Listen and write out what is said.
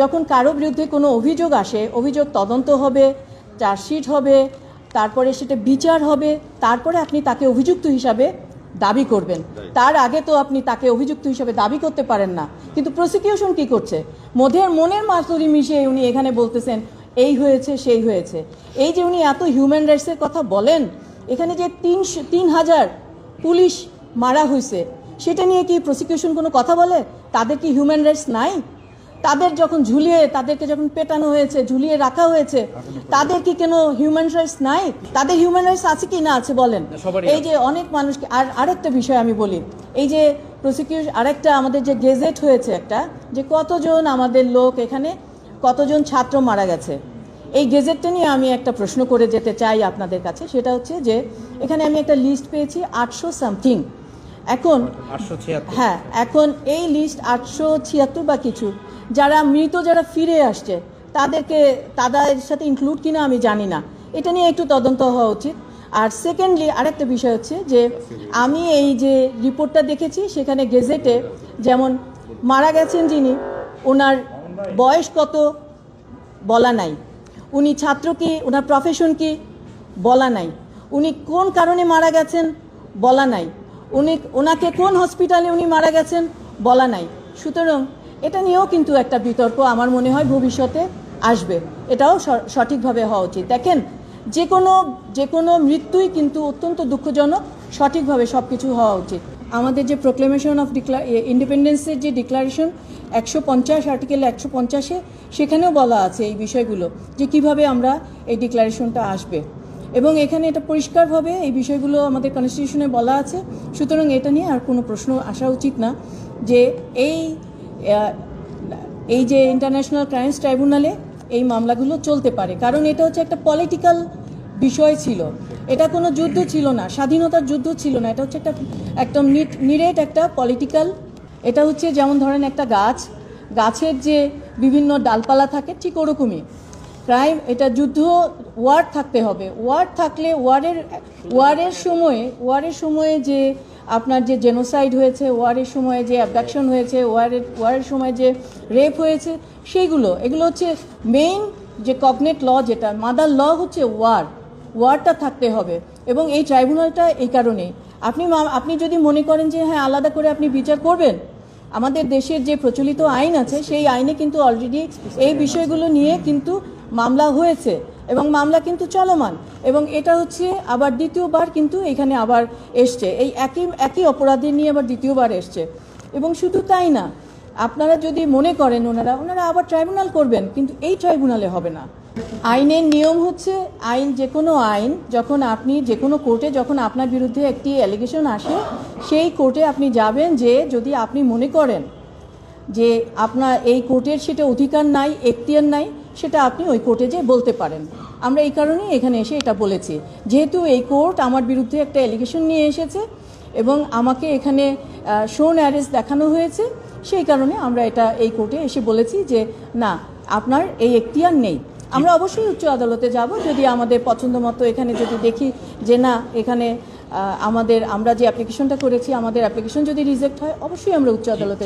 যখন কারো বিরুদ্ধে কোনো অভিযোগ আসে, অভিযোগ তদন্ত হবে, চার্জশিট হবে, তারপরে সেটা বিচার হবে, তারপরে আপনি তাকে অভিযুক্ত হিসাবে দাবি করবেন। তার আগে তো আপনি তাকে অভিযুক্ত হিসাবে দাবি করতে পারেন না। কিন্তু প্রসিকিউশন কি করছে? মনের মাধুরী মিশিয়ে উনি এখানে বলতেছেন এই হয়েছে সেই হয়েছে। এই যে উনি এত হিউম্যান রাইটসের কথা বলেন, এখানে যে 3,000 পুলিশ মারা হয়েছে, সেটা নিয়ে কি প্রসিকিউশন কোনো কথা বলে? তাদের কি হিউম্যান রাইটস নাই? তাদের যখন তাদেরকে যখন পেটানো হয়েছে, ঝুলিয়ে রাখা হয়েছে, তাদের কি কোনো হিউম্যান রাইটস নাই? তাদের হিউম্যান রাইটস আছে কি না আছে বলেন। এই যে অনেক মানুষকে, আরেকটা বিষয় আমি বলি, এই যে প্রসিকিউশন, আরেকটা আমাদের যে গেজেট হয়েছে একটা, যে কতজন আমাদের লোক এখানে, কতজন ছাত্র মারা গেছে, এই গেজেটটা নিয়ে আমি একটা প্রশ্ন করে যেতে চাই আপনাদের কাছে। সেটা হচ্ছে যে এখানে আমি একটা লিস্ট পেয়েছি 800 সামথিং। এখন হ্যাঁ, এখন এই লিস্ট 876 বা কিছু, যারা মৃত, যারা ফিরে আসছে, তাদের সাথে ইনক্লুড কিনা আমি জানি না। এটা নিয়ে একটু তদন্ত হওয়া উচিত। আর সেকেন্ডলি আরেকটা বিষয় হচ্ছে যে আমি এই যে রিপোর্টটা দেখেছি, সেখানে গেজেটে যেমন মারা গেছেন যিনি, ওনার বয়স কত বলা নাই, উনি ছাত্র কি, ওনার প্রফেশন কি বলা নাই, উনি কোন কারণে মারা গেছেন বলা নাই, ওনাকে কোন হসপিটালে উনি মারা গেছেন বলা নাই। সুতরাং এটা নিয়েও কিন্তু একটা বিতর্ক আমার মনে হয় ভবিষ্যতে আসবে। এটাও সঠিকভাবে হওয়া উচিত। দেখেন, যে কোনো মৃত্যুই কিন্তু অত্যন্ত দুঃখজনক, সঠিকভাবে সব কিছু হওয়া উচিত। আমাদের যে প্রোক্লেমেশন অফ ইন্ডিপেন্ডেন্সের যে ডিক্লারেশন 150, আর্টিকেল 150-এ, সেখানেও বলা আছে এই বিষয়গুলো, যে কিভাবে আমরা এই ডিক্লারেশনটা আসবে, এবং এখানে এটা পরিষ্কারভাবে এই বিষয়গুলো আমাদের কনস্টিটিউশনে বলা আছে। সুতরাং এটা নিয়ে আর কোনো প্রশ্ন আসা উচিত না যে এই যে ইন্টারন্যাশনাল ক্রাইমস ট্রাইব্যুনালে এই মামলাগুলো চলতে পারে, কারণ এটা হচ্ছে একটা পলিটিক্যাল বিষয় ছিল। এটা কোনো যুদ্ধ ছিল না, স্বাধীনতার যুদ্ধ ছিল না। এটা হচ্ছে একদম নিরেট একটা পলিটিক্যাল। এটা হচ্ছে যেমন ধরেন একটা গাছের যে বিভিন্ন ডালপালা থাকে, ঠিক ওরকমই ক্রাইম। এটা যুদ্ধ, ওয়ার থাকতে হবে। ওয়ার থাকলে ওয়ারের সময়ে যে আপনার যে জেনোসাইড হয়েছে, ওয়ারের সময়ে যে অ্যাবডাকশন হয়েছে, ওয়ারের সময় যে রেপ হয়েছে, এগুলো হচ্ছে মেইন যে কগনেট ল, যেটা মাদার ল হচ্ছে ওয়ারটা থাকতে হবে। এবং এই ট্রাইব্যুনালটা এই কারণেই, আপনি যদি মনে করেন যে হ্যাঁ আলাদা করে আপনি বিচার করবেন, আমাদের দেশের যে প্রচলিত আইন আছে, সেই আইনে কিন্তু অলরেডি এই বিষয়গুলো নিয়ে কিন্তু মামলা হয়েছে এবং মামলা কিন্তু চলমান। এবং এটা হচ্ছে আবার দ্বিতীয়বার কিন্তু এখানে আবার এসছে, এই একই অপরাধী নিয়ে আবার দ্বিতীয়বার এসছে। এবং শুধু তাই না, আপনারা যদি মনে করেন ওনারা আবার ট্রাইব্যুনাল করবেন, কিন্তু এই ট্রাইব্যুনালে হবে না। আইনের নিয়ম হচ্ছে, যে কোনো আইন যখন আপনি যে কোনো কোর্টে, যখন আপনার বিরুদ্ধে একটি অ্যালিগেশন আসে, সেই কোর্টে আপনি যাবেন, যে যদি আপনি মনে করেন যে আপনার এই কোর্টের সেটা অধিকার নাই, এখতিয়ার নাই, সেটা আপনি ওই কোর্টে যেয়ে বলতে পারেন। আমরা এই কারণেই এখানে এসে এটা বলেছি, যেহেতু এই কোর্ট আমার বিরুদ্ধে একটা অ্যালিগেশন নিয়ে এসেছে এবং আমাকে এখানে শোন অ্যারেস্ট দেখানো হয়েছে, সেই কারণে আমরা এই কোর্টে এসে বলেছি যে না, আপনার এই এখতিয়ার নেই। আমরা অবশ্যই উচ্চ আদালতে যাব, যদি আমাদের পছন্দ মতো এখানে যদি দেখি যে না, এখানে আমরা যে অ্যাপ্লিকেশনটা করেছি, আমাদের অ্যাপ্লিকেশন যদি রিজেক্ট হয়, অবশ্যই আমরা উচ্চ আদালতে